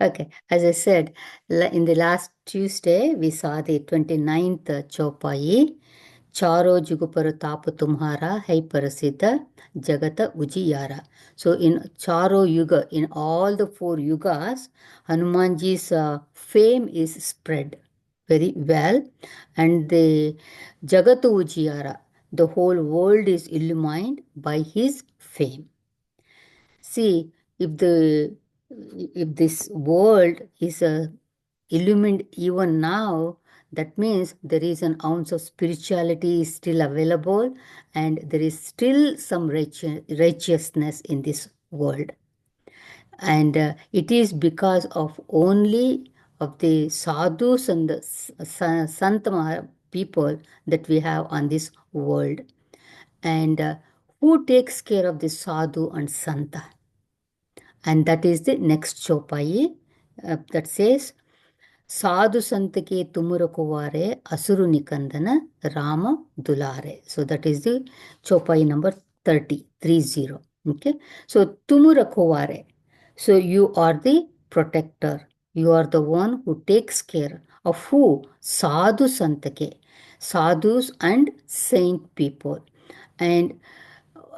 Okay, as I said, in the last Tuesday, we saw the 29th Chopai, Charo Juguparu Tapu Tumhara, Hai Parasita, Jagata Ujiyara. So in Charo Yuga, in all the four yugas, Hanumanji's fame is spread very well, and the Jagata Ujiyara, the whole world is illumined by his fame. See, if the if this world is illumined even now, that means there is an ounce of spirituality is still available, and there is still some righteousness in this world. And it is because of only of the sadhus and the santa people that we have on this world. And who takes care of the sadhu and santa? And that is the next chopai that says, Sadhu Santake Tumurakovare Asuru Nikandana Rama Dulare. So that is the chopai number 30. Okay. So Tumurakovare. So you are the protector. You are the one who takes care of who? Sadhu Santake. Sadhus and saint people. And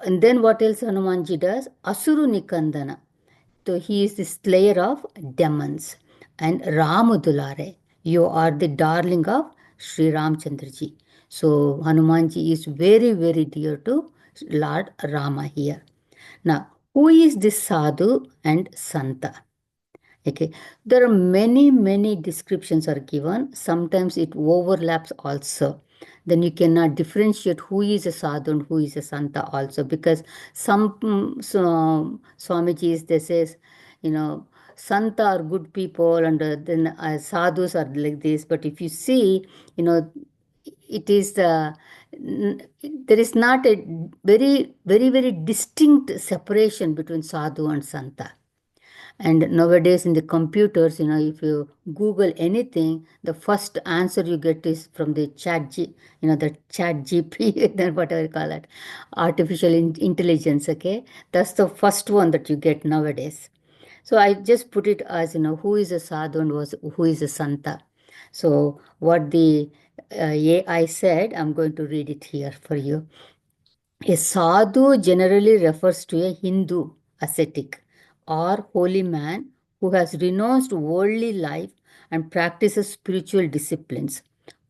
and then what else Hanumanji does? Asuru Nikandana. So he is the slayer of demons. And Ramadulare, you are the darling of Sri Ramchandraji. So Hanumanji is very, very dear to Lord Rama here. Now, who is this sadhu and santa? Okay, there are many, many descriptions are given. Sometimes it overlaps also. Then you cannot differentiate who is a sadhu and who is a santa also, because some Swamijis, they says, santa are good people, and then sadhus are like this. But if you see, it is there is not a very, very, very distinct separation between sadhu and santa. And nowadays in the computers, if you Google anything, the first answer you get is from the the chat GP, then whatever you call it, artificial intelligence, okay? That's the first one that you get nowadays. So I just put it as, who is a sadhu and who is a santa. So what the AI said, I'm going to read it here for you. A sadhu generally refers to a Hindu ascetic or holy man who has renounced worldly life and practices spiritual disciplines,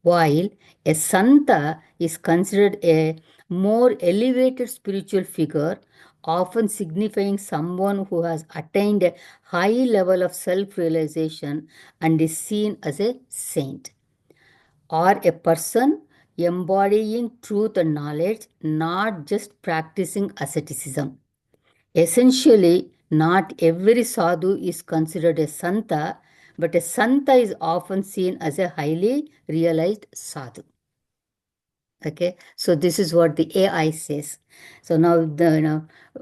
while a santa is considered a more elevated spiritual figure, often signifying someone who has attained a high level of self realization and is seen as a saint, or a person embodying truth and knowledge, not just practicing asceticism. Essentially, not every sadhu is considered a santa, but a santa is often seen as a highly realized sadhu. Okay, so this is what the AI says. So now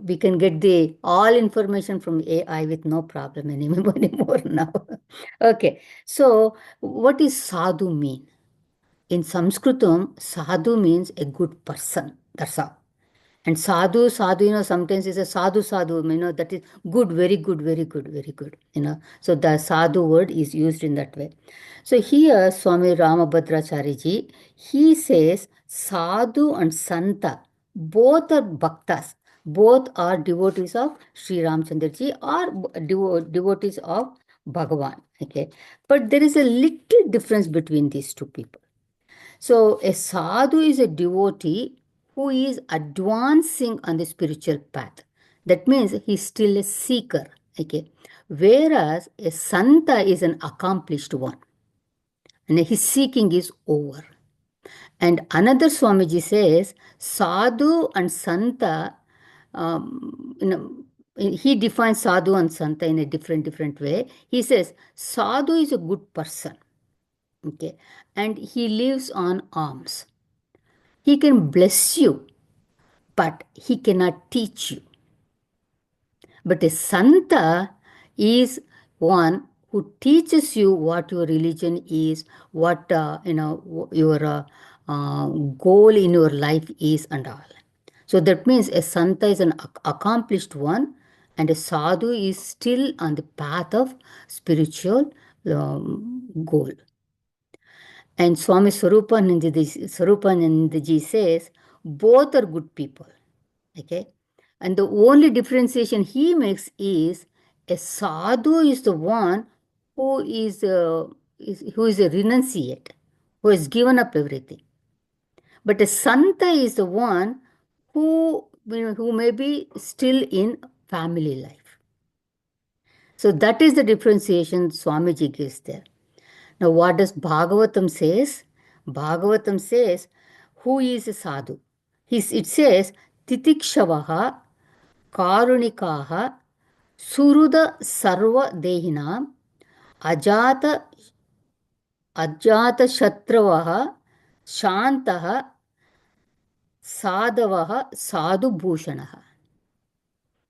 we can get the all information from AI with no problem anymore now. Okay, so what is sadhu mean? In Sanskritam, sadhu means a good person. That's all. And sadhu, sometimes is a sadhu, that is good, very good, very good, very good, So the sadhu word is used in that way. So here, Swami Ramabhadracharya he says sadhu and santa, both are bhaktas, both are devotees of Sri Ramchandraji or devotees of Bhagavan. Okay. But there is a little difference between these two people. So, a sadhu is a devotee who is advancing on the spiritual path. That means he's still a seeker. Okay. Whereas a santa is an accomplished one, and his seeking is over. And another Swamiji says sadhu and santa, he defines sadhu and santa in a different way. He says sadhu is a good person, okay, and he lives on alms. He can bless you, but he cannot teach you. But a Santa is one who teaches you what your religion is, what your goal in your life is, and all. So that means a Santa is an accomplished one, and a sadhu is still on the path of spiritual goal. And Swami Swarupanandaji says both are good people. Okay, and the only differentiation he makes is a sadhu is the one who is a renunciate, who has given up everything. But a santa is the one who may be still in family life. So that is the differentiation Swamiji gives there. Now, what does Bhagavatam says? Bhagavatam says, who is a sadhu? It says, Titikshavaha Karunikaha Suruda Sarva Dehinam Ajata Ajata Shatravaha Shantaha Sadavaha Sadhu Bhushanaha.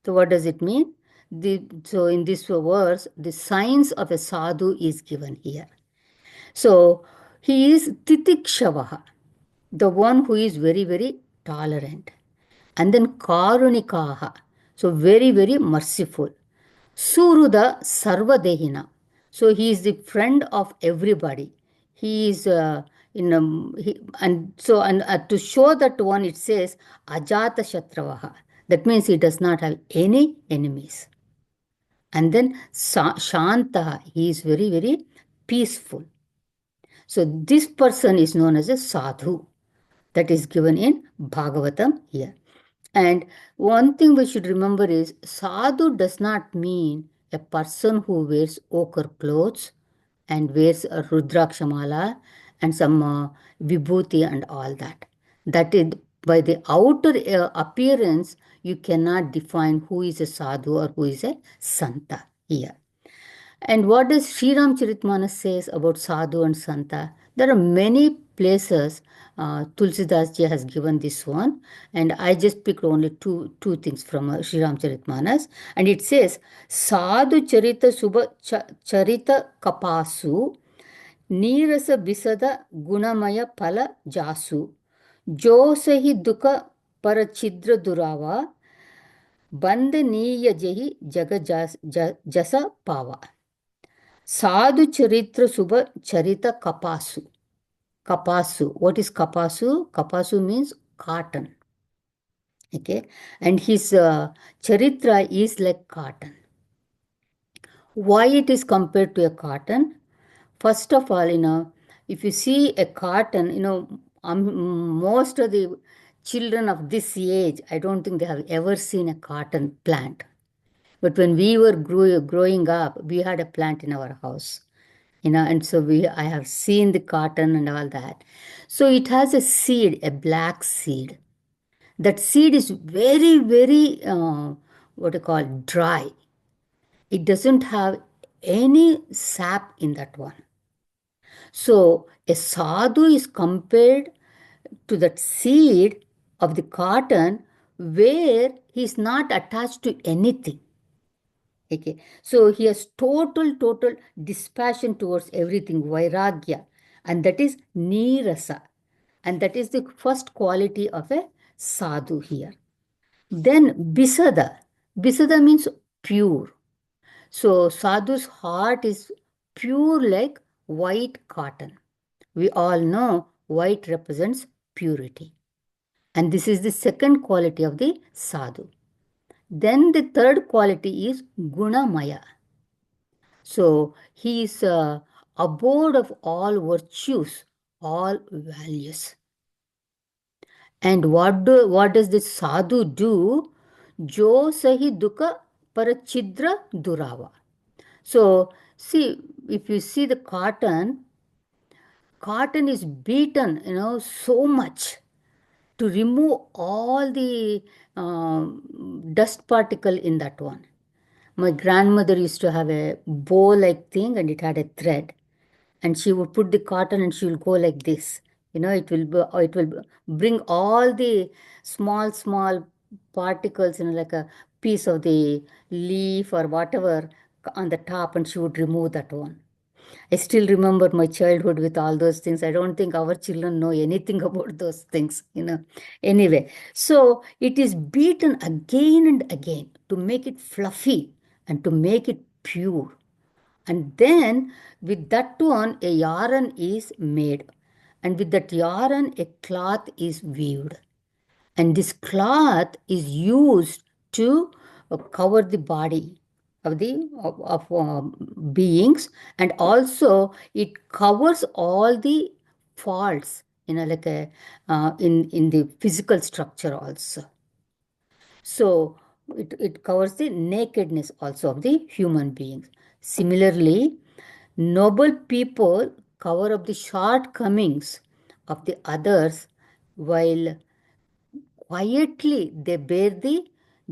So, what does it mean? So, in this verse, the signs of a sadhu is given here. So, he is Titikshavaha, the one who is very, very tolerant. And then Karunikaha, so very, very merciful. Suruda Sarvadehina, so he is the friend of everybody. He is and to show that one, it says Ajata Shatravaha. That means he does not have any enemies. And then Shantaha, he is very, very peaceful. So this person is known as a sadhu. That is given in Bhagavatam here. And one thing we should remember is sadhu does not mean a person who wears ochre clothes and wears a rudrakshamala and some vibhuti and all that. That is, by the outer appearance, you cannot define who is a sadhu or who is a santa here. And what does Sri Charitmanas says about sadhu and santa? There are many places Tulsidas ji has given this one, and I just picked only two things from Sri Charitmanas, and it says sadhu charita subha charita kapasu nirasa bisada gunamaya pala jasu josahi duka parachidra durava bandaniya jehi jaga jasa pava. Sadhu Charitra Subha Charita Kapasu. Kapasu. What is Kapasu? Kapasu means cotton. Okay. And his Charitra is like cotton. Why it is compared to a cotton? First of all, if you see a cotton, most of the children of this age, I don't think they have ever seen a cotton plant. But when we were growing up, we had a plant in our house. And so I have seen the cotton and all that. So it has a seed, a black seed. That seed is very, very, what you call, dry. It doesn't have any sap in that one. So a sadhu is compared to that seed of the cotton where he is not attached to anything. Okay, so he has total dispassion towards everything, vairagya, and that is nirasa, and that is the first quality of a sadhu here. Then bisada means pure. So sadhu's heart is pure like white cotton. We all know white represents purity, and this is the second quality of the sadhu. Then the third quality is gunamaya. So he is abode of all virtues, all values. And what does this sadhu do? Jo sahi dukkha parachidra durava. So see, if you see the cotton is beaten, so much to remove all the dust particle in that one. My grandmother used to have a bow-like thing and it had a thread. And she would put the cotton and she will go like this. It will bring all the small particles, like a piece of the leaf or whatever on the top, and she would remove that one. I still remember my childhood with all those things. I don't think our children know anything about those things. Anyway, so it is beaten again and again. to make it fluffy and to make it pure. And then with that one, a yarn is made. And with that yarn, a cloth is weaved. And this cloth is used to cover the body of the of beings, and also it covers all the faults, like a in the physical structure also. So it covers the nakedness also of the human beings. Similarly, noble people cover up the shortcomings of the others, while quietly they bear the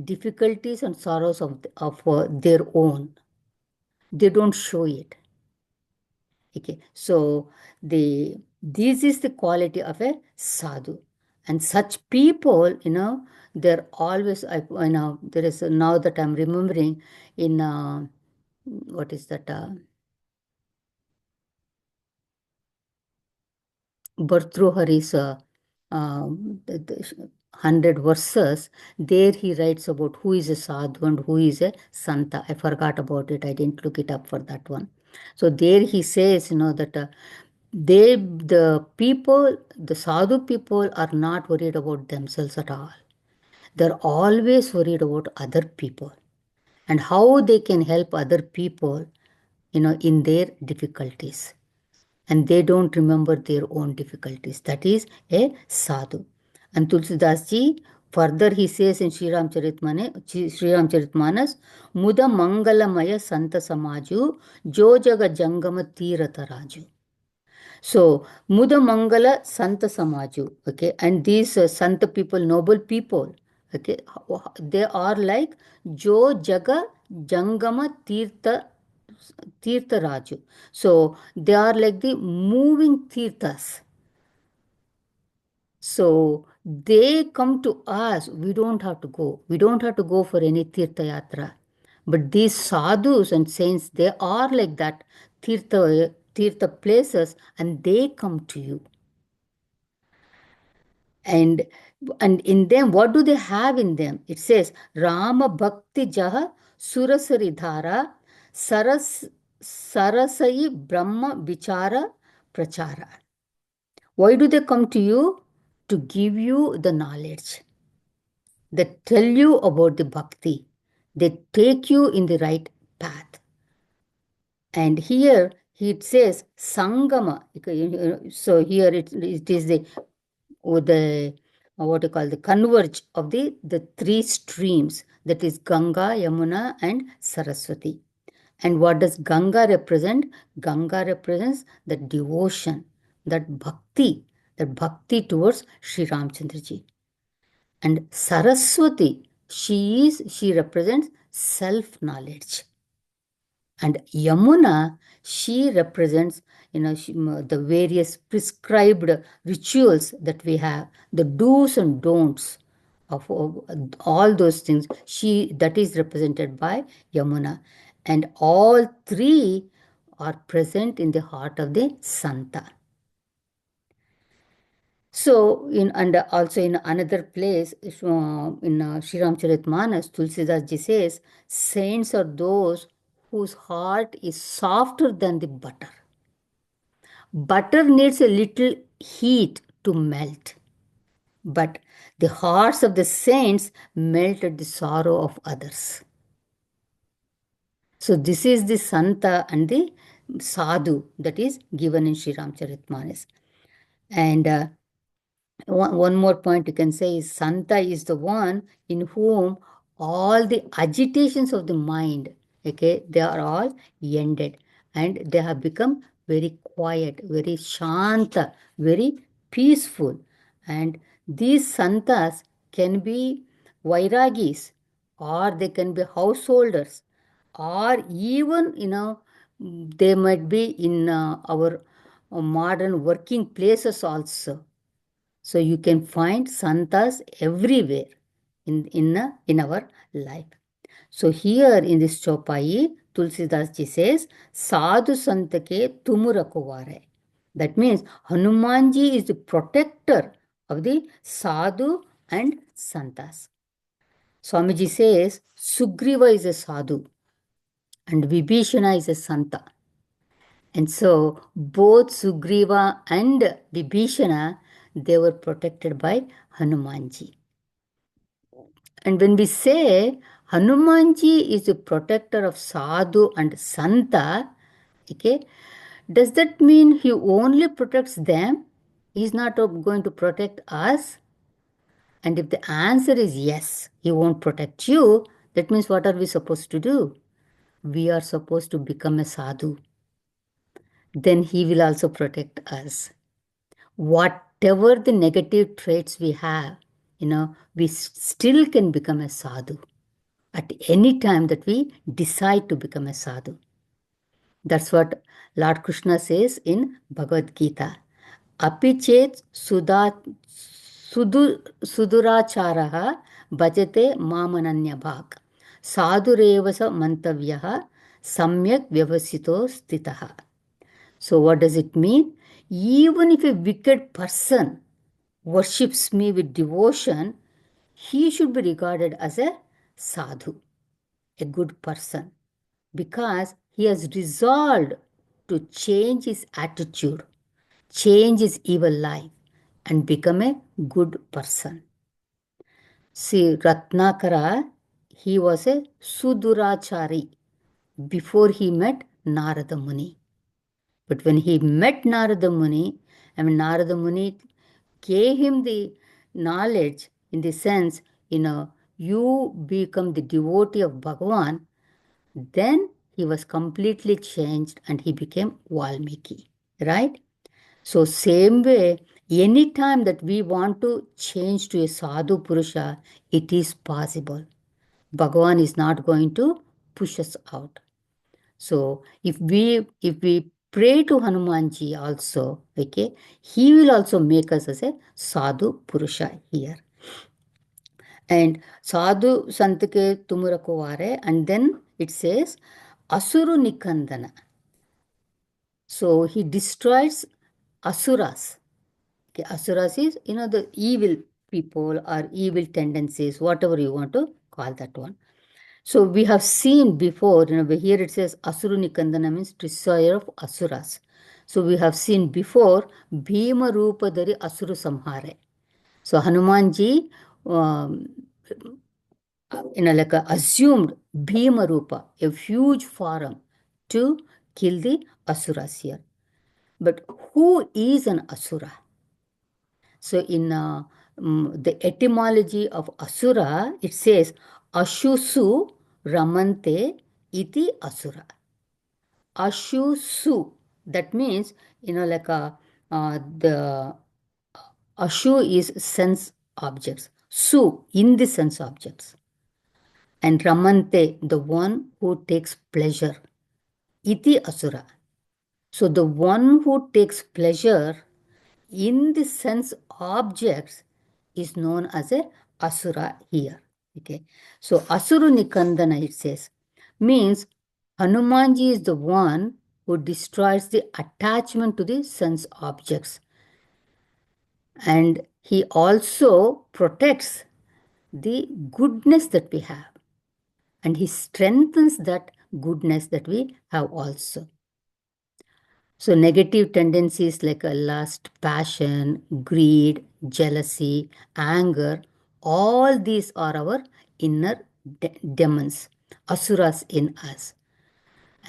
difficulties and sorrows of their own. They don't show it. Okay, so this is the quality of a sadhu, and such people, they're always. There is now that I'm remembering in what is that? Bhartrihari's 100 verses, there he writes about who is a sadhu and who is a santa. I forgot about it. I didn't look it up for that one. So there he says, that the people, the sadhu people are not worried about themselves at all. They're always worried about other people and how they can help other people, in their difficulties, and they don't remember their own difficulties. That is a sadhu. And Tulsidas ji, further he says in Sri Ramcharitmanas, Muda Mangalamaya Santa Samaju, Jojaga Jangama Tirata Raju. So, Muda Mangala Santa Samaju, okay, and these Santa people, noble people, okay, they are like Jo Jaga Jangama Tirtha Raju. So, they are like the moving Tirthas. So, they come to us. We don't have to go. We don't have to go for any Tirtha Yatra. But these sadhus and saints, they are like that Tirtha places, and they come to you. And in them, what do they have in them? It says, Rama Bhakti Jaha Surasari Dhara Sarasai Brahma Vichara Prachara. Why do they come to you? To give you the knowledge. They tell you about the bhakti. They take you in the right path. And here it says Sangama. So here it is the what you call the converge of the three streams, that is Ganga, Yamuna, and Saraswati. And what does Ganga represent? Ganga represents the devotion, that bhakti towards Sri Ramchandraji. And Saraswati, she represents self-knowledge. And Yamuna, she represents, the various prescribed rituals that we have, the do's and don'ts of all those things. That is represented by Yamuna. And all three are present in the heart of the Santa. So, and also in another place, in Sri Ramcharitmanas, Tulsidas ji says, saints are those whose heart is softer than the butter. Butter needs a little heat to melt, but the hearts of the saints melt at the sorrow of others. So, this is the Santa and the Sadhu that is given in Sri Ramcharitmanas. And one more point you can say is Santa is the one in whom all the agitations of the mind, okay, they are all ended, and they have become very quiet, very shanta, very peaceful. And these Santas can be Vairagis, or they can be householders, or even, they might be in our modern working places also. So you can find santas everywhere in our life. So here in this Chopai, Tulsidas ji says, Sadhu Santake Tumurakovare. That means Hanumanji is the protector of the Sadhu and Santas. Swamiji says Sugriva is a sadhu and Vibhishana is a santa. And so both Sugriva and Vibhishana, they were protected by Hanumanji. And when we say Hanumanji is the protector of sadhu and santa, okay, does that mean he only protects them? He's not going to protect us? And if the answer is yes, he won't protect you, that means what are we supposed to do? We are supposed to become a sadhu. Then he will also protect us. Whatever the negative traits we have, we still can become a sadhu at any time that we decide to become a sadhu. That's what Lord Krishna says in Bhagavad Gita. Api chet suduracharaha bhajate mamananya bhak. Sadhurevasa mantavyaha samyak vyavasito stitaha. So what does it mean? Even if a wicked person worships me with devotion, he should be regarded as a sadhu, a good person, because he has resolved to change his attitude, change his evil life, and become a good person. See, Ratnakara, he was a Sudurachari before he met Narada Muni. But when he met Narada Muni, Narada Muni gave him the knowledge in the sense, you become the devotee of Bhagavan, then he was completely changed and he became Valmiki, right? So same way, any time that we want to change to a sadhu purusha, it is possible. Bhagavan is not going to push us out. So if we pray to Hanumanji also, okay, he will also make us as a sadhu purusha here. And sadhu santake tumurakovare, and then it says asuru nikandana. So he destroys asuras. Okay, asuras is, the evil people or evil tendencies, whatever you want to call that one. So we have seen before, here it says Asuru Nikandana means destroyer of Asuras. So we have seen before Bhima Rupadari Asuru Samhare. So Hanumanji, assumed Bhima Rupa, a huge form, to kill the Asuras here. But who is an Asura? So in the etymology of Asura, it says Ashusu Ramante iti Asura. Ashusu, that means, the Ashu is sense objects. Su, in the sense objects. And Ramante, the one who takes pleasure. Iti Asura. So the one who takes pleasure in the sense objects is known as a Asura here. Okay. So Asuru Nikandana, it says, means Hanumanji is the one who destroys the attachment to the sense objects. And he also protects the goodness that we have. And he strengthens that goodness that we have also. So negative tendencies like lust, passion, greed, jealousy, anger, all these are our inner demons, asuras in us.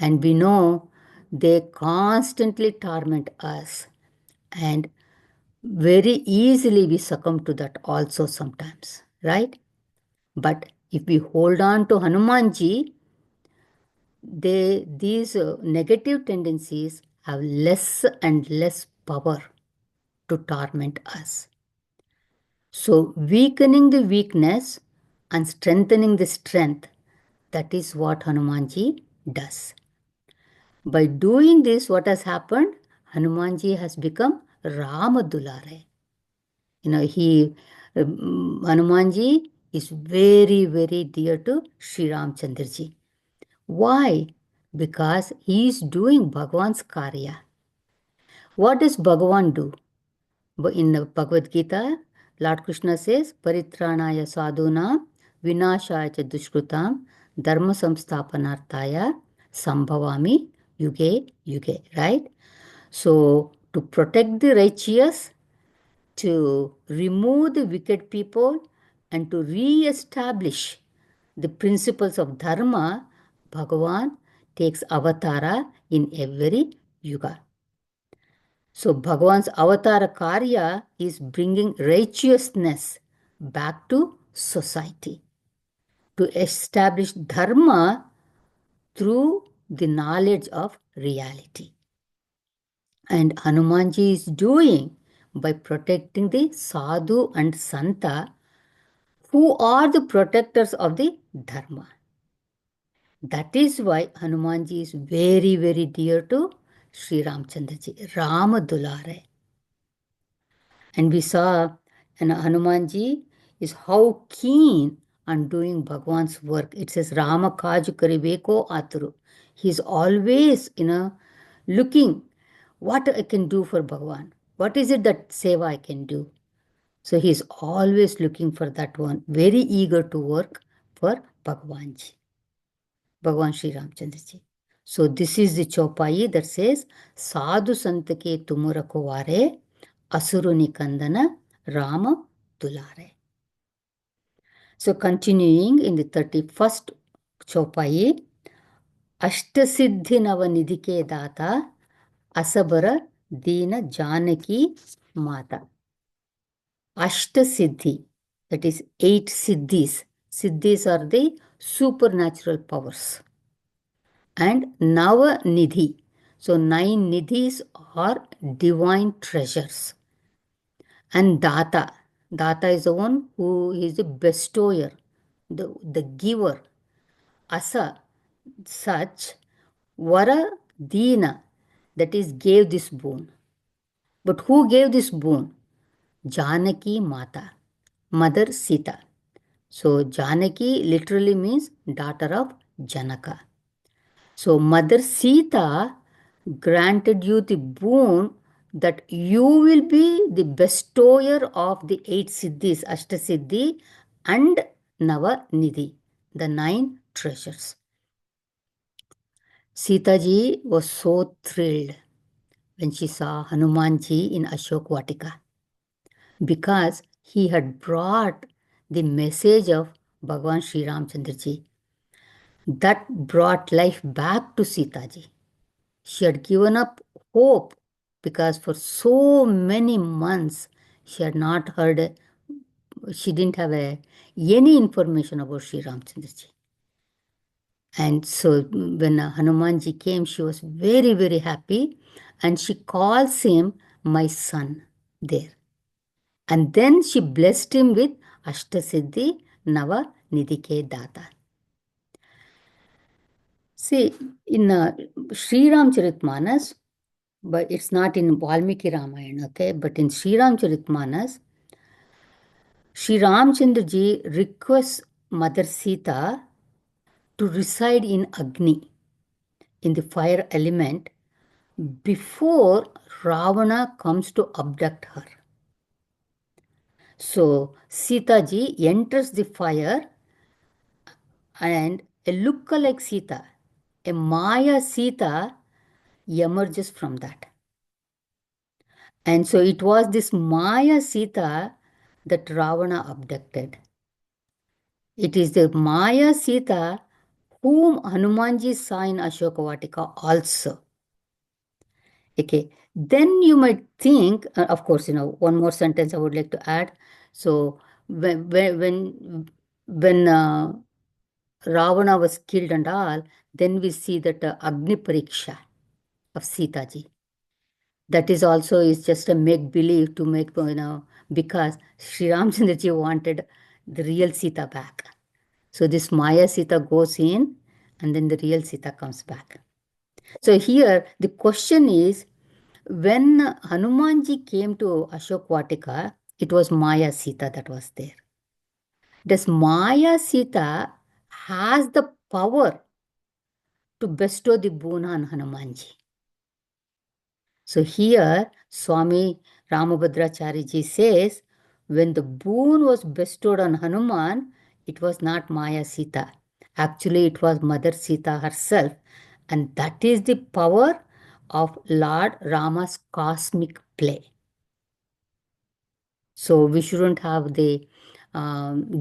And we know they constantly torment us. And very easily we succumb to that also sometimes, right? But if we hold on to Hanumanji, these negative tendencies have less and less power to torment us. So weakening the weakness and strengthening the strength, that is what Hanumanji does. By doing this, what has happened? Hanumanji has become Ramadulare. Hanumanji is very, very dear to Sri Ramchandraji. Why? Because he is doing Bhagavan's karya. What does Bhagavan do? In the Bhagavad Gita, Lord Krishna says, Paritranaya sadhuna vinashaya cha dushkrutam dharma samsthapanarthaya sambhavami yuge yuge, right? So, to protect the righteous, to remove the wicked people, and to re-establish the principles of dharma, Bhagavan takes avatara in every yuga. So Bhagavan's avatara karya is bringing righteousness back to society, to establish dharma through the knowledge of reality. And Hanumanji is doing by protecting the sadhu and santa, who are the protectors of the dharma. That is why Hanumanji is very, very dear to Sri Ramchandraji, Rama Dulare. And we saw Hanumanji is how keen on doing Bhagwan's work. It says Rama Kaju Kariveko Aturu. He's always, looking what I can do for Bhagwan. What is it that seva I can do? So he's always looking for that one, very eager to work for Bhagwanji, Bhagwan Sri Ramchandraji. So this is the Chopai that says Sadhu Santake Tumurako Vare Asuruni Kandana Rama Dulare. So continuing in the 31st Chopai, Ashtasiddhi Navanidhike Data Asabara Dina Janaki Mata. Ashtasiddhi, that is 8 siddhis. Siddhis are the supernatural powers. And Navanidhi. So 9 nidhis are divine treasures. And Data. Data is the one who is the bestower, the giver. Asa, such. Vara Dina, that is gave this boon. But who gave this boon? Janaki Mata, Mother Sita. So Janaki literally means daughter of Janaka. So Mother Sita granted you the boon that you will be the bestower of the 8 siddhis, Ashtasiddhi and Navanidhi, the 9 treasures. Sita ji was so thrilled when she saw Hanumanji in Ashok Vatika, because he had brought the message of Bhagavan Sri Ramchandraji that brought life back to Sita ji. She had given up hope because for so many months she had not heard, she didn't have any information about Sri Ramchandraji. And so when Hanumanji came, she was very, very happy, and she calls him my son there. And then she blessed him with Ashtasiddhi Nava Nidhike Data. See, in Sri Ramcharitmanas, but it's not in Valmiki Ramayana, okay? But in Sri Ramcharitmanas, Sri Ramchandraji requests Mother Sita to reside in Agni, in the fire element, before Ravana comes to abduct her. So Sita ji enters the fire, and a look-alike Sita, a Maya Sita, emerges from that. And so it was this Maya Sita that Ravana abducted. It is the Maya Sita whom Hanumanji saw in Ashoka Vatika also. Okay, then you might think, of course, one more sentence I would like to add. So when Ravana was killed and all, then we see that Agni Pariksha of Sita ji. That is also is just a make believe to make, because Sri Ramchandra ji wanted the real Sita back. So this Maya Sita goes in, and then the real Sita comes back. So here the question is, when Hanumanji came to Ashok Vatika, it was Maya Sita that was there. Does Maya Sita has the power to bestow the boon on Hanumanji? So here Swami Ramabhadracharya ji says, when the boon was bestowed on Hanuman, It was not Maya Sita. Actually, it was Mother Sita herself. And that is the power of Lord Rama's cosmic play. So we shouldn't have the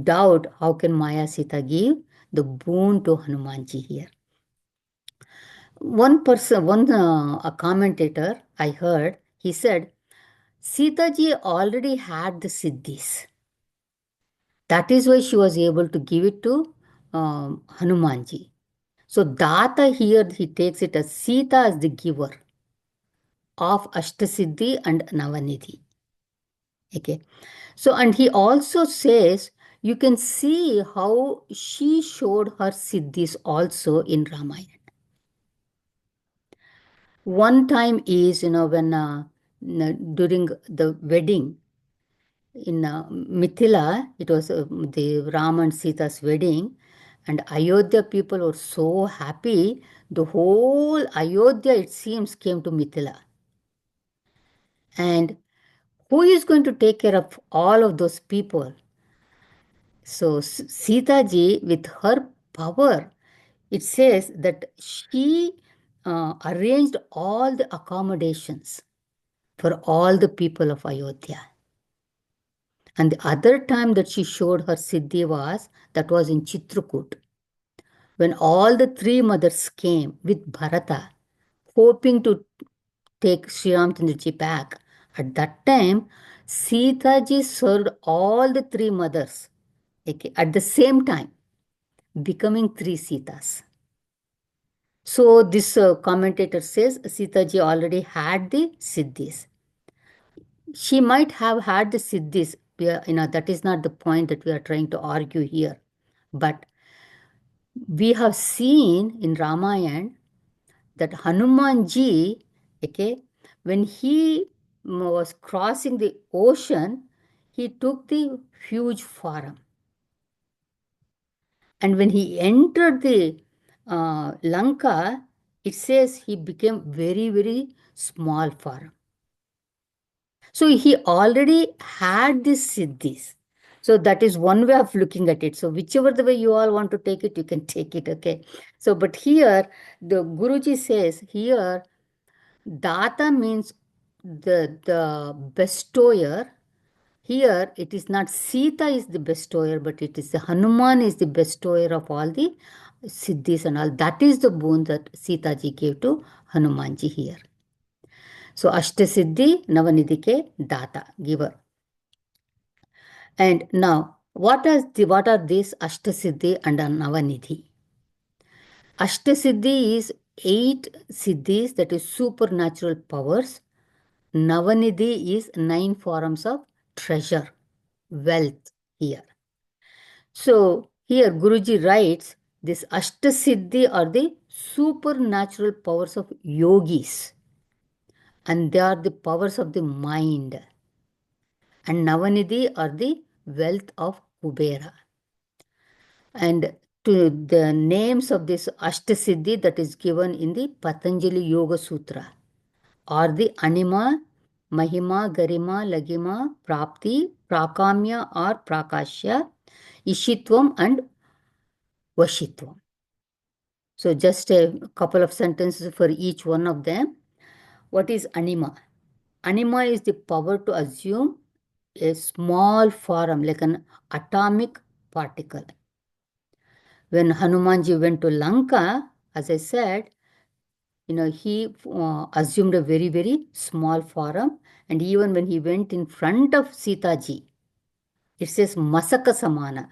doubt how can Maya Sita give the boon to Hanumanji here. One person, a commentator I heard, he said, Sita ji already had the siddhis. That is why she was able to give it to Hanumanji. So Data here, he takes it as Sita as the giver of Ashtasiddhi and Navanidhi. Okay. So, and he also says, you can see how she showed her siddhis also in Ramayana. One time is, when during the wedding in Mithila, it was the Ram and Sita's wedding, and Ayodhya people were so happy. The whole Ayodhya, it seems, came to Mithila. And who is going to take care of all of those people? So Sita ji, with her power, it says that she arranged all the accommodations for all the people of Ayodhya. And the other time that she showed her Siddhi that was in Chitrakoot, when all the three mothers came with Bharata, hoping to take Sri Ramchandraji back. At that time, Sita ji served all the three mothers, okay, at the same time, becoming three Sitas. So this commentator says Sita ji already had the Siddhis. She might have had the Siddhis. That is not the point that we are trying to argue here. But we have seen in Ramayana that Hanumanji, okay, when he was crossing the ocean, he took the huge forum. And when he entered the Lanka, it says he became very, very small forum. So he already had these siddhis. So that is one way of looking at it. So whichever the way you all want to take it, you can take it, okay? So, but here, the Guruji says, here, Data means the bestower. Here, it is not Sita is the bestower, but it is the Hanuman is the bestower of all the siddhis and all. That is the boon that Sita ji gave to Hanumanji here. So, Ashtasiddhi Navanidhi Data, giver. And now, what are these Ashtasiddhi and Navanidhi? Ashtasiddhi is 8 siddhis, that is supernatural powers. Navanidhi is 9 forms of treasure, wealth here. So here Guruji writes, this Ashtasiddhi are the supernatural powers of yogis, and they are the powers of the mind. And Navanidhi are the wealth of Kubera. And to the names of this Ashtasiddhi that is given in the Patanjali Yoga Sutra are the Anima, Mahima, Garima, Lagima, Prapti, Prakamya or Prakashya, Ishitvam and Vashitvam. So just a couple of sentences for each one of them. What is Anima? Anima is the power to assume a small form like an atomic particle. When Hanumanji went to Lanka, as I said, he assumed a very, very small form. And even when he went in front of Sita ji, it says Masaka Samana.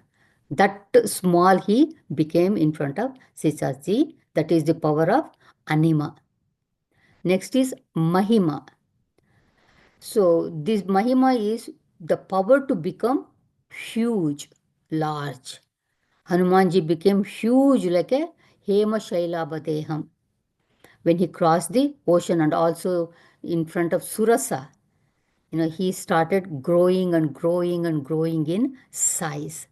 That small he became in front of Sita ji. That is the power of Anima. Next is Mahima. So this Mahima is the power to become huge, large. Hanumanji became huge like a Hema Shailabadeham when he crossed the ocean, and also in front of Surasa. He started growing and growing and growing in size.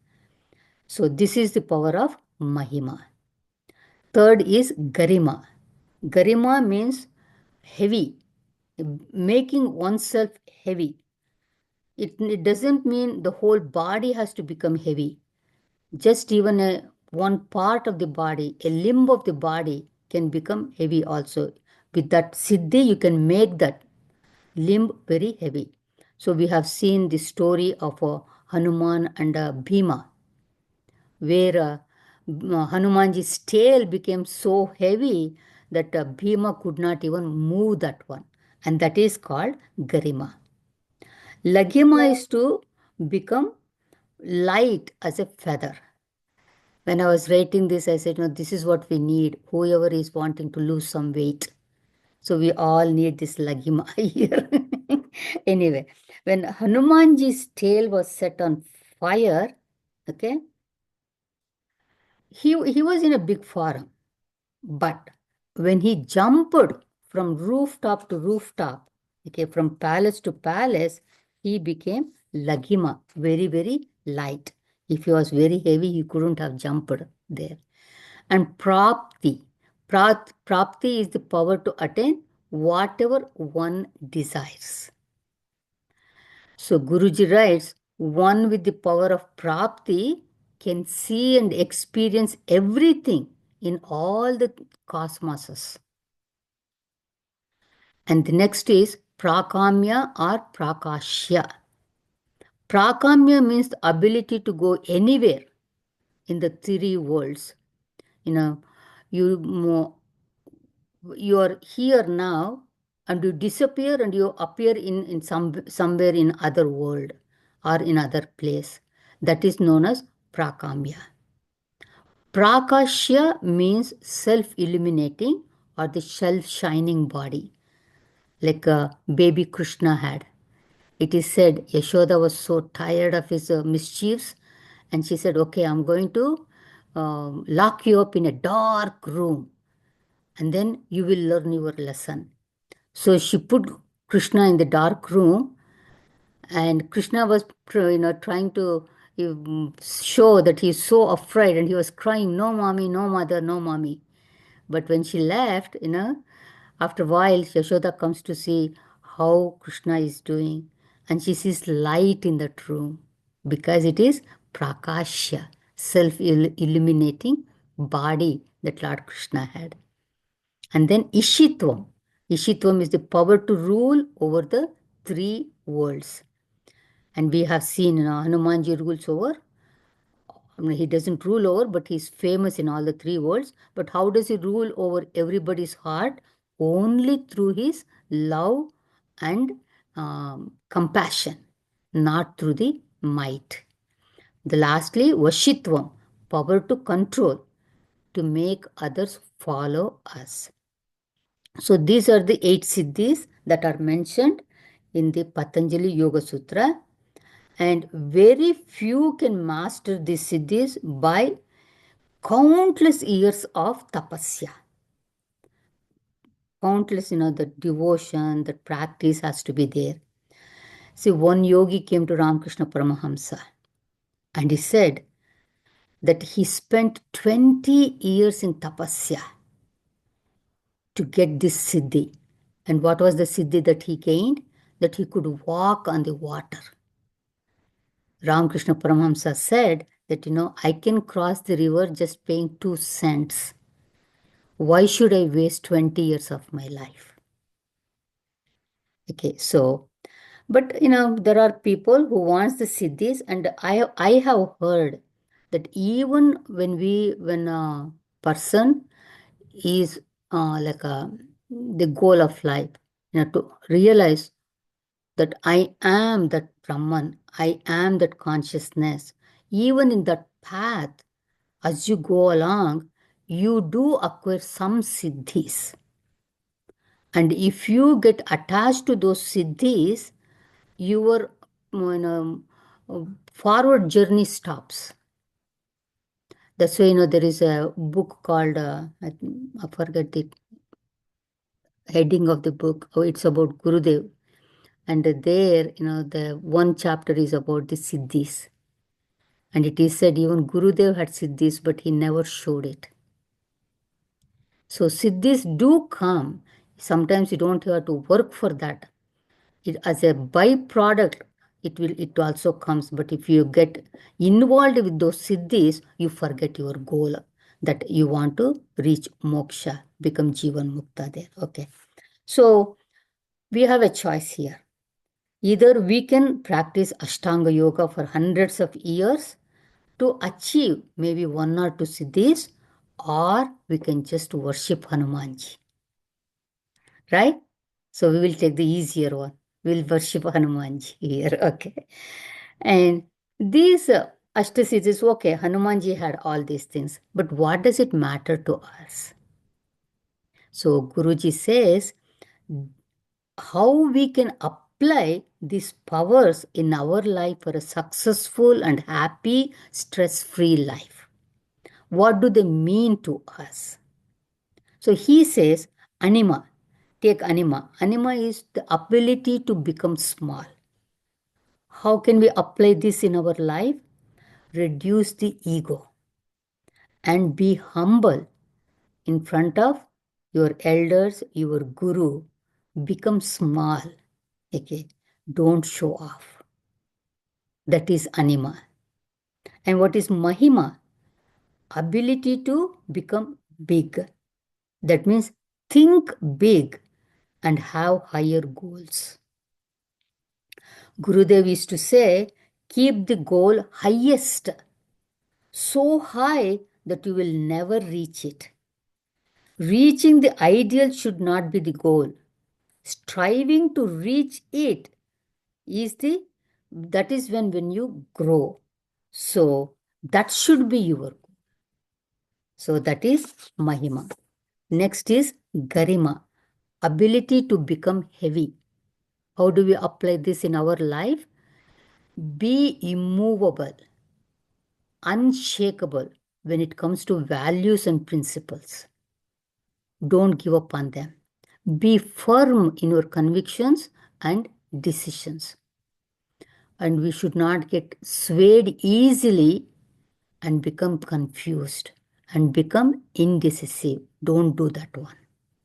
So this is the power of Mahima. Third is Garima. Garima means heavy, making oneself heavy. It doesn't mean the whole body has to become heavy. Just even a one part of the body, a limb of the body can become heavy also. With that siddhi, you can make that limb very heavy. So we have seen the story of Hanuman and Bhima, where Hanumanji's tail became so heavy that Bhima could not even move that one. And that is called Garima. Laghima is to become light as a feather. When I was writing this, I said, no, this is what we need. Whoever is wanting to lose some weight. So we all need this Laghima here. Anyway, when Hanumanji's tail was set on fire, okay, he was in a big farm. But when he jumped from rooftop to rooftop, okay, from palace to palace, he became Laghima, very, very light. If he was very heavy, he couldn't have jumped there. And Prapti is the power to attain whatever one desires. So Guruji writes, one with the power of Prapti can see and experience everything in all the cosmoses. And the next is Prakamya or Prakashya. Prakamya means the ability to go anywhere in the three worlds. You know, you you are here now and you disappear and you appear in somewhere in other world or in other place. That is known as Prakamya. Prakashya means self-illuminating or the self-shining body, like a baby Krishna had. It is said Yashoda was so tired of his mischiefs, and she said, okay, I'm going to lock you up in a dark room, and then you will learn your lesson. So she put Krishna in the dark room, and Krishna was, trying to show that he's so afraid, and he was crying, "No, mommy, no, mother, no, mommy." But when she left, after a while, Yashoda comes to see how Krishna is doing, and she sees light in that room because it is Prakashya, self illuminating body that Lord Krishna had. And then Ishitvam. Ishitvam is the power to rule over the three worlds. And we have seen, Hanumanji rules over. I mean, he doesn't rule over, but he's famous in all the three worlds. But how does he rule over everybody's heart? Only through his love and compassion, not through the might. The lastly, Vashitvam, power to control, to make others follow us. So these are the 8 siddhis that are mentioned in the Patanjali Yoga Sutra, and very few can master these siddhis by countless years of tapasya. Countless, the devotion, the practice has to be there. See, one yogi came to Ramakrishna Paramahamsa and he said that he spent 20 years in tapasya to get this siddhi. And what was the siddhi that he gained? That he could walk on the water. Ramakrishna Paramahamsa said that, I can cross the river just paying 2 cents. Why should I waste 20 years of my life? Okay, so, but there are people who wants the siddhis, and I have heard that even when a person is like the goal of life, to realize that I am that Brahman, I am that consciousness. Even in that path, as you go along, you do acquire some siddhis. And if you get attached to those siddhis, your forward journey stops. That's why, there is a book called, I forget the heading of the book. Oh, it's about Gurudev. And there, the one chapter is about the siddhis. And it is said even Gurudev had siddhis, but he never showed it. So siddhis do come. Sometimes you don't have to work for that. It as a byproduct, it also comes. But if you get involved with those siddhis, you forget your goal, that you want to reach moksha, become jivan mukta there. Okay, so we have a choice here. Either we can practice ashtanga yoga for hundreds of years to achieve maybe one or two siddhis, or we can just worship Hanumanji, right? So we will take the easier one. We'll worship Hanumanji here, okay? And these Ashtasiddhis, okay, Hanumanji had all these things, but what does it matter to us? So Guruji says how we can apply these powers in our life for a successful and happy, stress-free life. What do they mean to us? So he says, anima. Take anima. Anima is the ability to become small. How can we apply this in our life? Reduce the ego and be humble in front of your elders, your guru. Become small. Okay. Don't show off. That is anima. And what is mahima? Ability to become big. That means think big and have higher goals. Gurudev used to say, keep the goal highest, so high that you will never reach it. Reaching the ideal should not be the goal. Striving to reach it is that is when you grow. So that should be your goal. So that is mahima. Next is garima, ability to become heavy. How do we apply this in our life? Be immovable, unshakable when it comes to values and principles. Don't give up on them. Be firm in your convictions and decisions. And we should not get swayed easily and become confused and become indecisive. Don't do that one.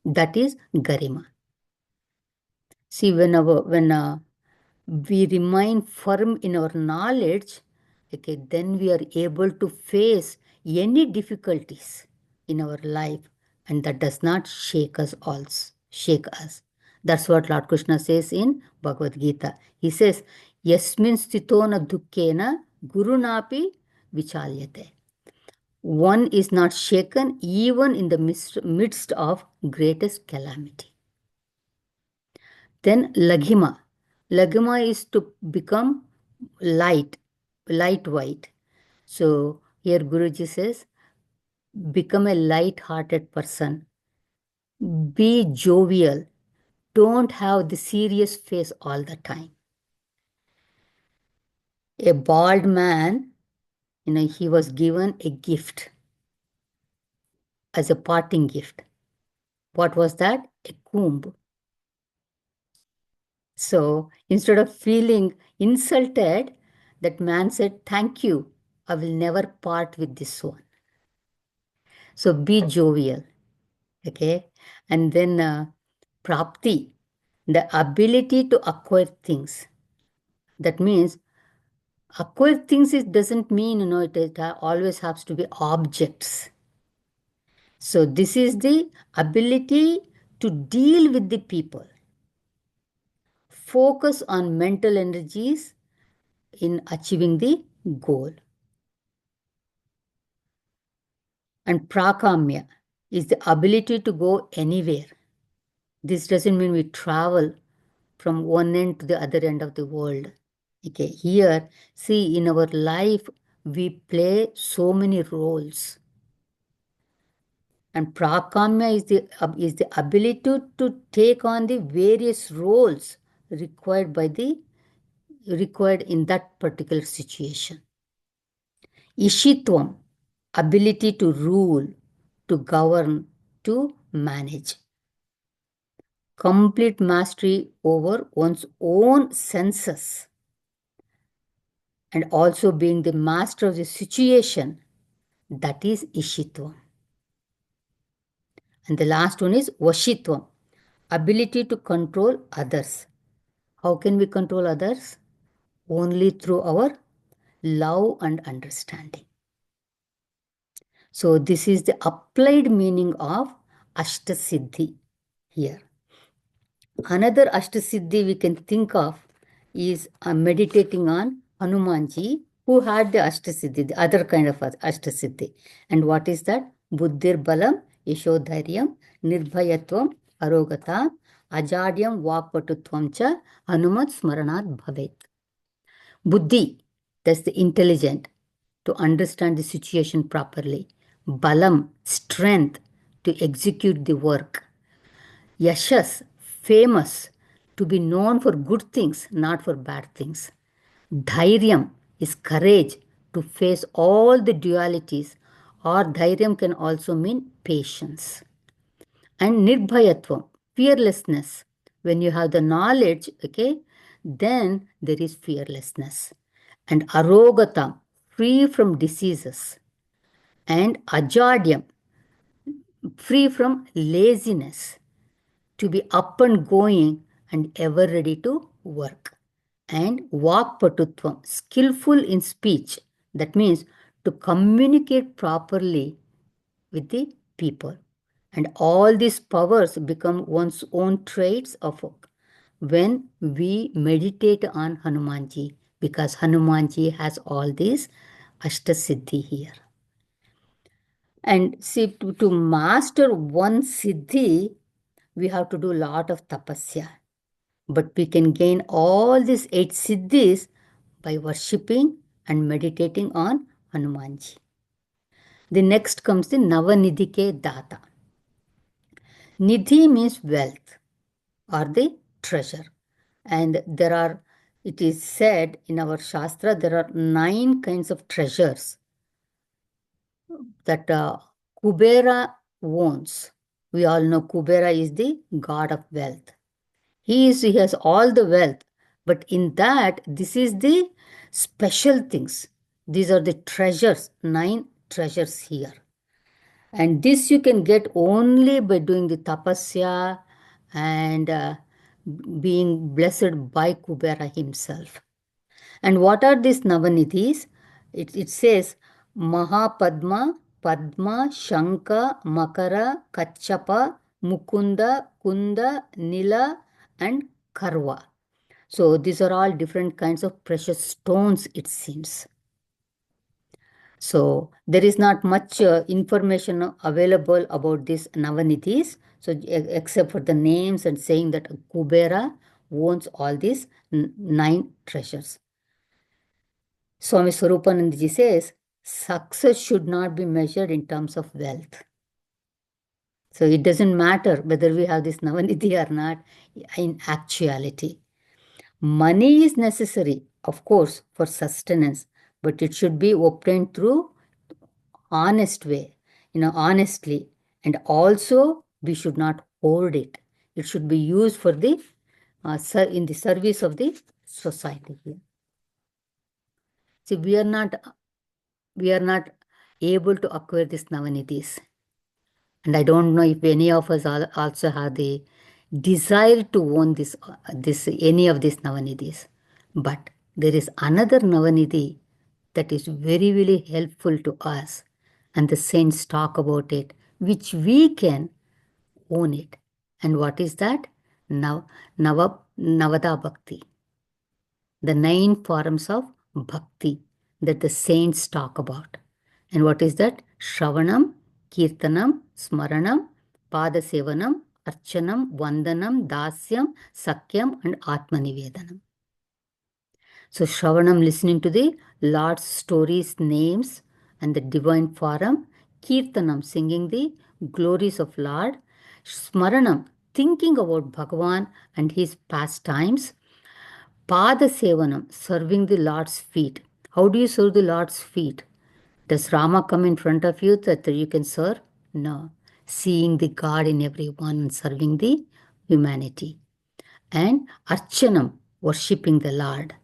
That is garima. See, when we remain firm in our knowledge, okay, then we are able to face any difficulties in our life, and that does not shake us also, shake us. That's what Lord Krishna says in Bhagavad Gita. He says, Yasmin sthito na dukkena gurunapi vichalyate. One is not shaken even in the midst of greatest calamity. Then Laghima. Laghima is to become lightweight. So here Guruji says, become a light-hearted person. Be jovial. Don't have the serious face all the time. A bald man, he was given a gift as a parting gift. What was that? A comb. So instead of feeling insulted, that man said, thank you. I will never part with this one. So be jovial. Okay. And then prapti, the ability to acquire things. That means acquire things, it doesn't mean, it always has to be objects. So this is the ability to deal with the people. Focus on mental energies in achieving the goal. And prakamya is the ability to go anywhere. This doesn't mean we travel from one end to the other end of the world. Okay, here, see, in our life, we play so many roles. And prakamya is the ability to take on the various roles required in that particular situation. Ishitvam, ability to rule, to govern, to manage. Complete mastery over one's own senses, and also being the master of the situation. That is Ishitvam. And the last one is Vashitvam, ability to control others. How can we control others? only through our love and understanding. So, this is the applied meaning of Ashtasiddhi here. Another Ashtasiddhi we can think of is meditating on Hanumanji, who had the Ashtasiddhi, the other kind of Ashtasiddhi. And what is that? Buddhir Balam, Yashodhairyam, Nirbhayatvam, Arogata, Ajadyam, Vakpatutvam cha, Hanumat Smaranat Bhavet. Buddhi, that's the intelligent, to understand the situation properly. Balam, strength, to execute the work. Yashas, famous, to be known for good things, not for bad things. Dhairyam is courage to face all the dualities, or dhairyam can also mean patience. And nirbhayatvam, fearlessness. When you have the knowledge, okay, then there is fearlessness. And arogatam, free from diseases. And ajadyam, free from laziness, to be up and going and ever ready to work. And vakpatutvam, skillful in speech. That means to communicate properly with the people. And all these powers become one's own traits of when we meditate on Hanumanji, because Hanumanji has all these Ashtasiddhi here. And see, to master one siddhi, we have to do a lot of tapasya. But we can gain all these 8 siddhis by worshipping and meditating on Hanumanji. The next comes the Navanidhi ke Data. Nidhi means wealth or the treasure. And it is said in our Shastra, there are 9 kinds of treasures that Kubera owns. We all know Kubera is the god of wealth. He has all the wealth, but in that, this is the special things. These are the treasures, 9 treasures here. And this you can get only by doing the tapasya and being blessed by Kubera himself. And what are these Navanidhis? It says Mahapadma, Padma, Shanka, Makara, Kachapa, Mukunda, Kunda, Nila, and Karwa. So these are all different kinds of precious stones, it seems. So there is not much information available about these Navanidhis. So except for the names and saying that Kubera owns all these 9 treasures. Swami Swarupanandaji says, success should not be measured in terms of wealth. So it doesn't matter whether we have this Navanidhi or not in actuality. Money is necessary, of course, for sustenance, but it should be obtained through honest way, honestly. And also, we should not hoard it. It should be used for the in the service of the society here. See, we are not able to acquire these Navanidhis. And I don't know if any of us also have the desire to own any of these Navanidhis. But there is another Navanidhi that is very, very helpful to us. And the saints talk about it, which we can own it. And what is that? Navada Bhakti. The 9 forms of bhakti that the saints talk about. And what is that? Shravanam, Kirtanam, Smaranam, Padasevanam, Archanam, Vandanam, Dasyam, Sakyam, and Atmanivedanam. So Shravanam, listening to the Lord's stories, names, and the divine form. Kirtanam, singing the glories of Lord. Smaranam, thinking about Bhagavan and his pastimes. Pada Sevanam, serving the Lord's feet. How do you serve the Lord's feet? Does Rama come in front of you that you can serve? No. Seeing the God in everyone and serving the humanity. And Archanam, worshipping the Lord.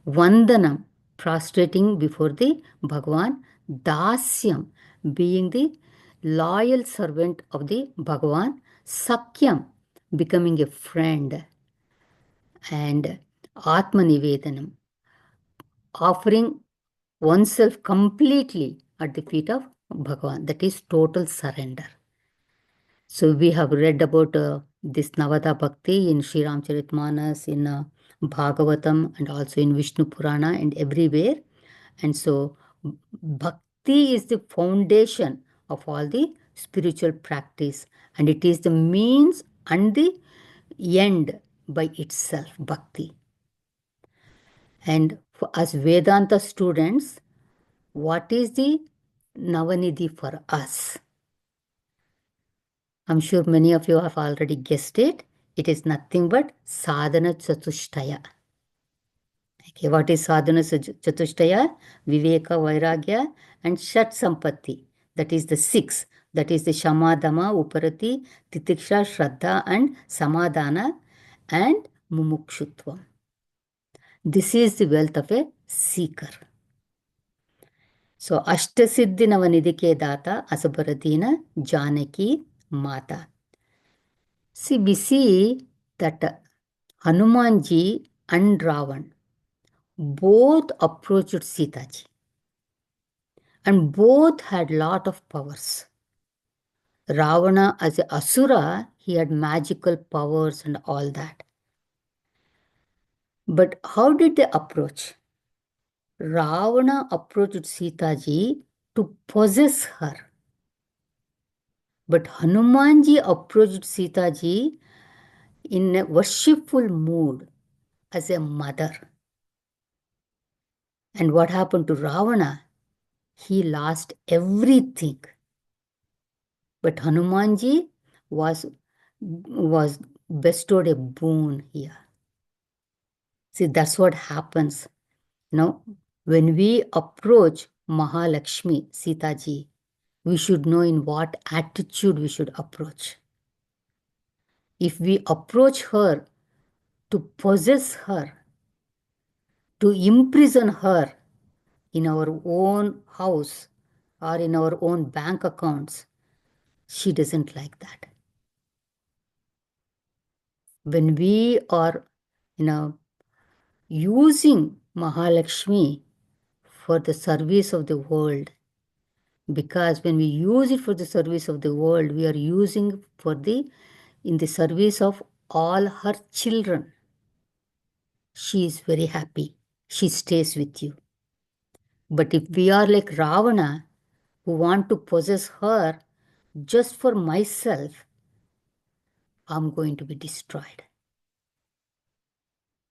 Vandanam, prostrating before the Bhagavan. Dasyam, being the loyal servant of the Bhagavan. Sakyam, becoming a friend. And Atmanivedanam, offering oneself completely at the feet of Bhagavan. That is total surrender. So we have read about this Navada Bhakti in Sri Ramcharitmanas, in Bhagavatam, and also in Vishnu Purana and everywhere. And so Bhakti is the foundation of all the spiritual practice, and it is the means and the end by itself, Bhakti. And for us Vedanta students, what is the Navanidhi for us? I'm sure many of you have already guessed it. It is nothing but sadhana chatushtaya. Okay, what is sadhana chatushtaya? Viveka, Vairagya, and Shat Sampatti. That is the six. That is the Shamadama, Uparati, Titiksha, Shraddha, and Samadhana, and Mumukshutvam. This is the wealth of a seeker. So, Ashtasiddhi Navanidike Data, Asabaradina, Janaki, Mata. See, we see that Hanumanji and Ravan both approached Sitaji, and both had lot of powers. Ravana, as a asura, he had magical powers and all that. But how did they approach? Ravana approached Sitaji to possess her. But Hanumanji approached Sitaji in a worshipful mood as a mother. And what happened to Ravana? He lost everything. But Hanumanji was bestowed a boon here. See, that's what happens. When we approach Mahalakshmi, Sitaji, we should know in what attitude we should approach. If we approach her to possess her, to imprison her in our own house or in our own bank accounts, she doesn't like that. When we are, using Mahalakshmi for the service of the world, because when we use it for the service of the world, we are using in the service of all her children. She is very happy. She stays with you. But if we are like Ravana, who want to possess her just for myself, I'm going to be destroyed.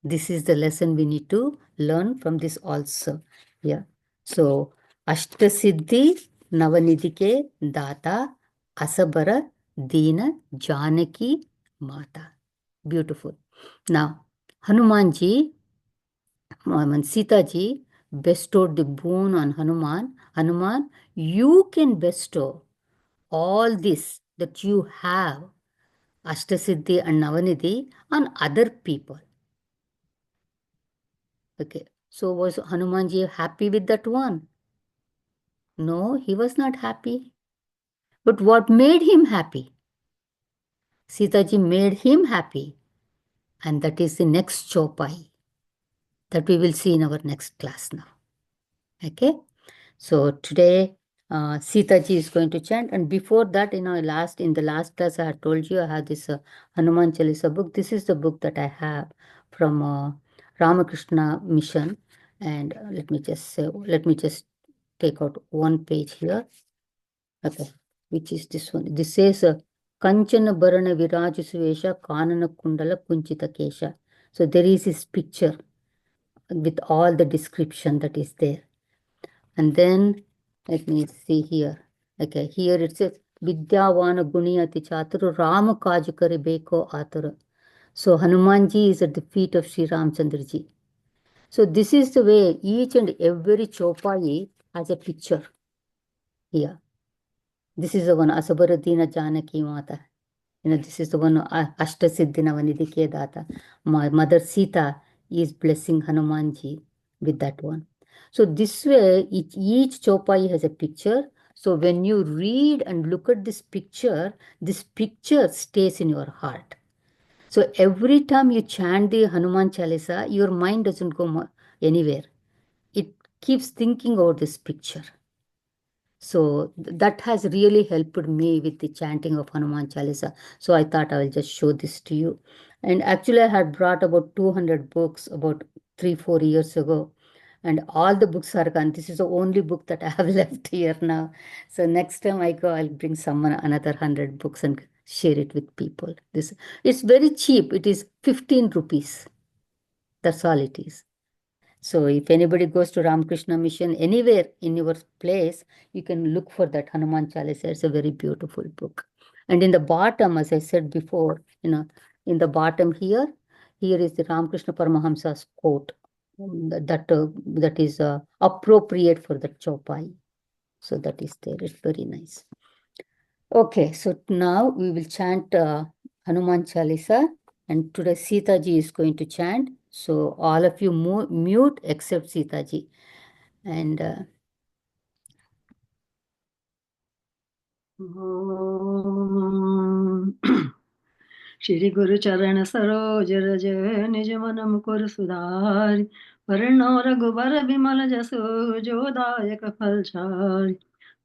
This is the lesson we need to learn from this also. Yeah. So, Ashtasiddhi Navanidike Data Asabara Dina Janaki Mata. Beautiful. Now, Hanumanji, Sitaji bestowed the boon on Hanuman. Hanuman, you can bestow all this that you have, Ashtasiddhi and Navanidhi, on other people. Okay, so was Hanumanji happy with that one? No, he was not happy. But what made him happy? Sitaji made him happy. And that is the next chopai that we will see in our next class now. Okay, so today Sitaji is going to chant, and before that, in the last class, I had told you I have this Hanuman Chalisa book. This is the book that I have from Ramakrishna Mission, and let me just take out one page here. Okay, which is this one. This says Kanchana Bharana Viraju Suvesha Kanana Kundala Kunchita Kesha. So there is this picture with all the description that is there. And then let me see here. Okay, here it says Vidyavana Guniyati Chaturu Rama Kajukari Beko Aturu. So Hanumanji is at the feet of Sri Ramchandraji. So this is the way each and every chopai has a picture here. This is the one Asabaradina Janaki Mata. This is the one Ashtasiddhi Navanidike Data. My mother Sita is blessing Hanumanji with that one. So this way, each chopai has a picture. So when you read and look at this picture stays in your heart. So every time you chant the Hanuman Chalisa, your mind doesn't go anywhere. keeps thinking about this picture. So that has really helped me with the chanting of Hanuman Chalisa. So I thought I will just show this to you. And actually, I had brought about 200 books about 3, 4 years ago. And all the books are gone. This is the only book that I have left here now. So next time I go, I'll bring someone another 100 books and share it with people. This it's very cheap. It is 15 rupees. That's all it is. So if anybody goes to Ramakrishna Mission anywhere in your place, you can look for that Hanuman Chalisa. It's a very beautiful book. And in the bottom, as I said before, in the bottom here, here is the Ramakrishna Paramahamsa's quote that is appropriate for the Chopai. So that is there. It's very nice. Okay, so now we will chant Hanuman Chalisa, and today Sita ji is going to chant. So all of you mute except Sita ji. And Shri गुरु चरण सरोज रज निज मन मुकुर सुधारि वरणो रघुबर बिमल जसो जो दायक फल चारि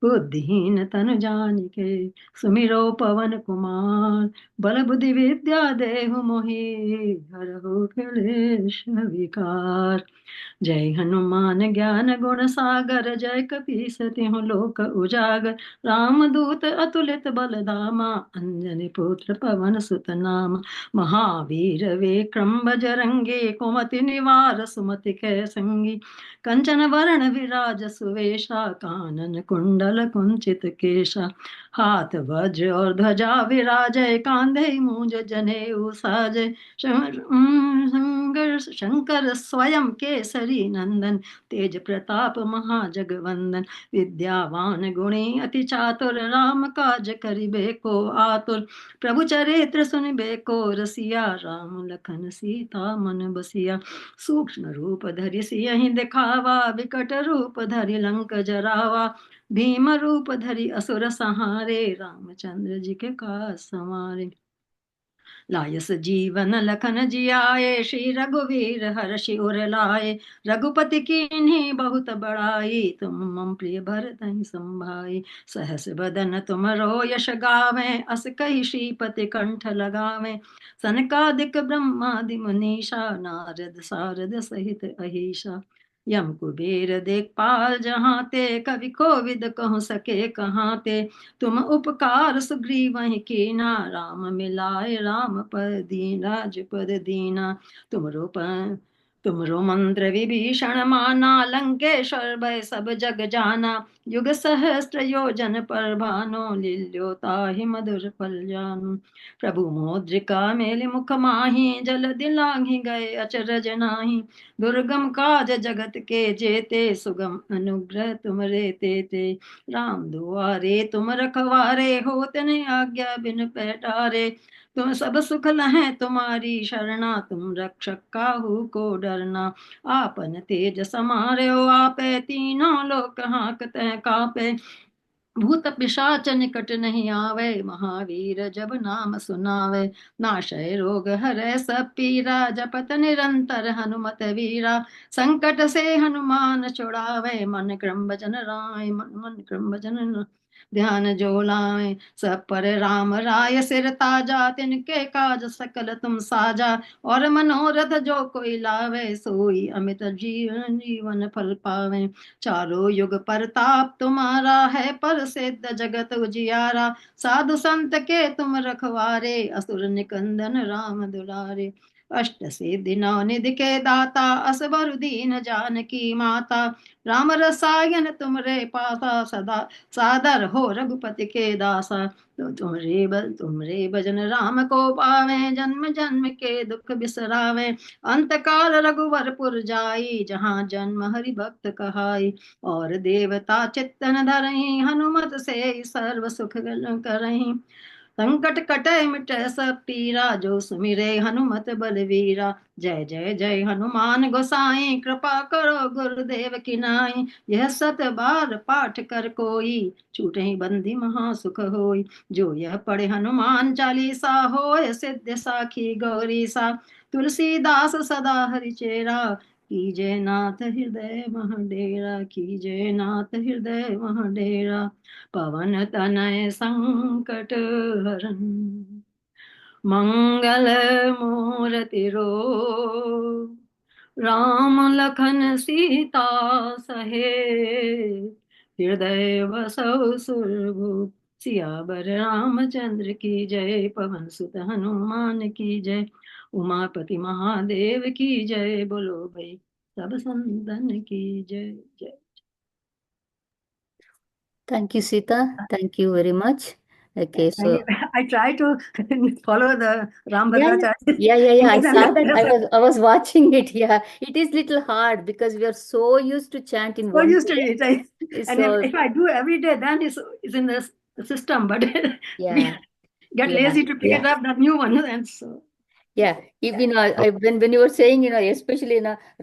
बुद्धिहीन तनु जानिके सुमिरो पवन कुमार बल बुद्धि विद्या देहु मोहि हरहु क्लेश विकार जय हनुमान ज्ञान गुण सागर जय कपीस तिहु लोक उजागर रामदूत अतुलित बल धामा अंजनी पुत्र पवन सुत नामा महावीर विक्रम बजरंगी कुमति निवार सुमति कै संगी कंचन वरण विराज सुवेशा कानन कुंडल कुंचित केशा हाथ वज्र और ध्वजा विराजय कांधे मूंज जनेऊ साजय शंकर स्वयं केसरी नंदन तेज प्रताप महाजगवंदन विद्यावान गुणी अति चातुर राम काज करिबे को आतुर प्रभु चरित्र सुनिबे को रसिया राम लखन सीता मन बसिया सूक्ष्म रूप धरि सियहि दिखावा विकट रूप धरि लंक जरावा भीम रूप धरि असुर संहारे रामचंद्र जी के काज संवारे लायस जीवन लखन जियाए श्री रघुवीर हर्षि उर लाए रघुपति कीन्ही बहुत बड़ाई तुम मम प्रिय भरत संभाई सहस बदन तुम रो यश गावे अस कही श्रीपति कंठ लगावे सनकादिक ब्रह्मादि मुनीषा नारद सारद सहित अहिषा यम कुबेर देखपाल जहाँ ते कवि कोविद कह सके कहाँ ते तुम उपकार सुग्रीवहि कीना राम मिलाए राम पद दीना राजपद दीना तुमरो मंत्र विभीषण माना लंकेश्वर भय सब जग जाना युग सहस्त्र योजन पर भानो लील्यो ताहि मधुर फल जानु प्रभु मौद्रिका मेलि मुख माहि जल दिलांघि गए अचरज नाही दुर्गम काज जगत के जेते सुगम अनुग्रह तुमरे तेते राम दुआरे तुम रखवारे होत न आज्ञा बिन पैठारे तुम सब सुख लहै तुम्हारी शरणा तुम रक्षक काहू को डरना आपन तेज समारो आपे तीनों लोक हाकते कापे भूत पिशाच निकट नहीं आवे महावीर जब नाम सुनावे नाशय रोग हरै सब पीरा जपत निरंतर हनुमत वीरा संकट से हनुमान छुड़ावे मन क्रम भजन राय मन क्रम भजन ध्यान जो लाए सब पर राम राय सिर ताजा तिनके काज सकल तुम साजा और मनोरथ जो कोई लावे सोई अमित जीवन जीवन फल पावे चारों युग परताप तुम्हारा है पर सिद्ध जगत उजियारा साधु संत के तुम रखवारे असुर निकंदन राम दुलारे अष्ट सिद्धि नौ निधि के दाता असबर दीन जानकी माता राम रसायन तुमरे पासा सदा सादर हो रघुपति के दासा तो तुमरे भजन राम को पावे जन्म जन्म के दुख बिसरावे अंत काल रघुवर पुर जाई जहाँ जन्म हरि भक्त कहाई और देवता चित्तन धरही हनुमत से सर्व सुख करही संकट कटे मिटे सब पीरा जो सुमिरे हनुमत बलवीरा जय जय जय हनुमान गोसाई कृपा करो गुरुदेव की नाई यह सत बार पाठ कर कोई छूटे ही बंदी महा सुख होई जो यह पढ़े हनुमान चालीसा होय सिद्ध साखी गौरी सा तुलसीदास सदा हरिचेरा कीजे नाथ हृदय मह डेरा, कीजे नाथ हृदय मह डेरा, पवन तनय संकट हरन, मंगल मूर्ति रो, राम लखन सीता सहेत, हृदय बसहु सुरभूप। सियावर रामचंद्र की जय, पवन सुत हनुमान की जय, उमापति महादेव की जय, बोलो भाई सब संतन की जय जय। Thank you, Sita. Thank you very much. Okay, Thank so you. I try to follow the Ram yeah, Bhadracharya. yeah. I Make them saw that. better. I was watching it. Yeah, it is little hard because we are so used to chant in So one used to it. And So if I do every day, then it's in the system. But yeah, we get yeah. lazy to pick it Yeah. up, that new one. And so, Yeah, even when you were saying, especially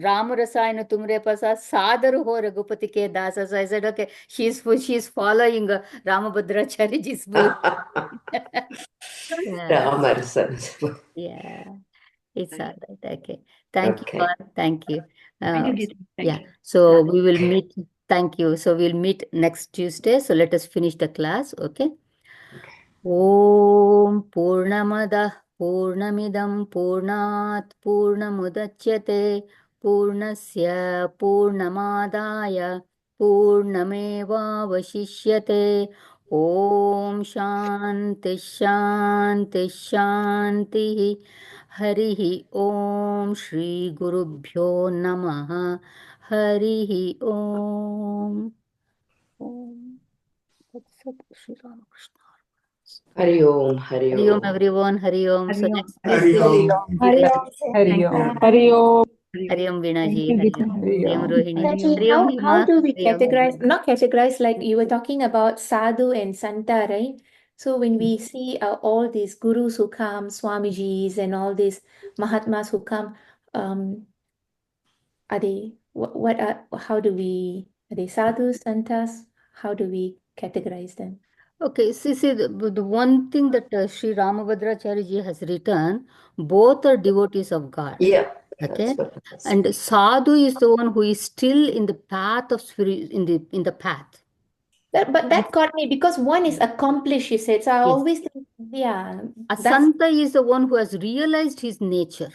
Rama Rasayana Tumre Pasa Sadaru Ho Raghupati Ke Dasa. So I said, okay, she's following Ramabhadrachari ji's book. Yeah, Ramar. yeah, it's all right. Okay, thank you, Okay. all. Thank you. thank you, Uh, Geeta. Thank yeah, you. so Radhe. we will meet. Thank you. So we'll meet next Tuesday. So let us finish the class. Okay. ॐ पूर्णमदः पूर्णमिदं पूर्णात् पूर्णमुदच्यते पूर्णस्य पूर्णमादाय पूर्णमेवावशिष्यते ॐ शान्ति शान्ति शान्तिः हरिः ॐ श्रीगुरुभ्यो नमः हरिः ॐ ॐ तत्सत् Shri Ramakrishna Hari Om, Hari Hari Om, Om. everyone. Hari Om. Hari So Om. next Hari Tuesday, Om. Hari Geeta. Om. Hari Thank you. Om. Hari Om. Hari Om. Hari Om, Thank Veena you, ji. Hari Geeta. Om. Hari Hari Om, Om. Rohini. Taji, Hari Om, how Hima. do we Hari Om. categorize, not categorize, like you were talking about sadhu and santa, right? So when we see all these gurus who come, Swamijis and all these Mahatmas who come, um, are they, what are, how do we, are they sadhus, santas? How do we categorize them? Okay, see, the one thing that Sri Ramabhadracharya ji has written, both are devotees of God. Yeah, Okay, that's what it is. and sadhu is the one who is still in the path of spirit, in the path. But that got me because one is accomplished, you said. So I Yes, always think, yeah, a that's. santa is the one who has realized his nature.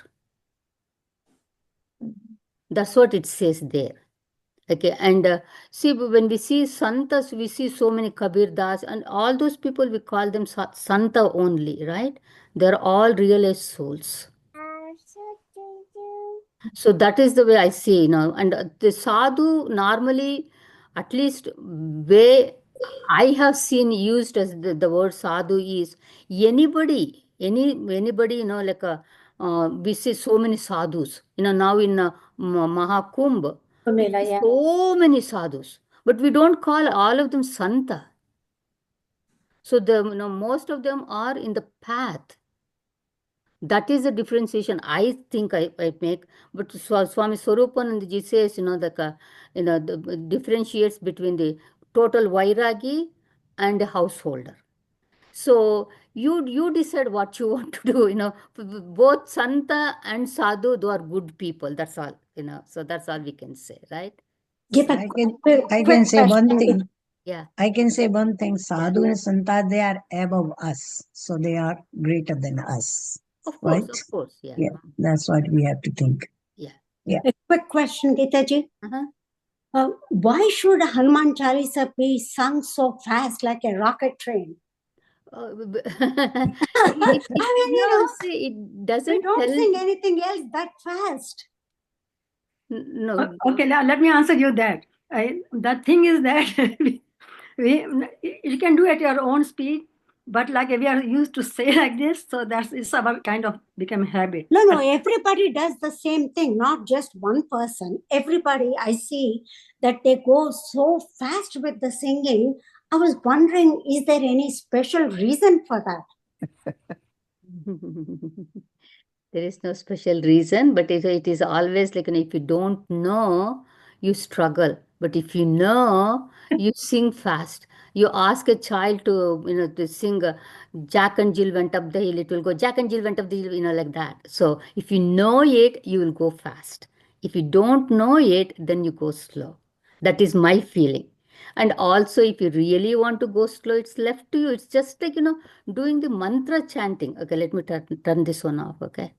That's what it says there. Okay, and see, when we see santas, we see so many Kabir Das and all those people, we call them santa only, right? They're all realized souls. So that is the way I see, and the sadhu normally, at least way I have seen used as the word sadhu is anybody, like we see so many sadhus, now in Mahakumbh, we Mela, see yeah. so many sadhus, but we don't call all of them santa. So most of them are in the path. That is the differentiation I think I make. But Swami Swarupanandaji says, the differentiates between the total Vairagi and a householder. So you decide what you want to do. Both Santa and Sadhu, they are good people. That's all. So that's all we can say, right? Geeta, I quick can say one question. thing. Yeah. I can say one thing. Sadhu and Santa, they are above us. So they are greater than us. Of course, Right? of course. Yeah. Yeah. That's what we have to think. Yeah. Yeah. A quick question, Geetaji. Uh-huh. Why should Hanuman Chalisa be sung so fast like a rocket train? I mean, See, it we doesn't don't tell. sing anything else that fast. No. Okay, let me answer you that. The thing is that we you can do at your own speed, but like we are used to say like this, so it's about kind of become a habit. No, everybody does the same thing, not just one person. Everybody, I see that they go so fast with the singing. I was wondering, is there any special reason for that? There is no special reason, but it is always like, if you don't know, you struggle. But if you know, you sing fast. You ask a child to sing Jack and Jill went up the hill, it will go Jack and Jill went up the hill, like that. So if you know it, you will go fast. If you don't know it, then you go slow. That is my feeling. And also, if you really want to go slow, it's left to you. It's just like, doing the mantra chanting. Okay, let me turn this one off. Okay.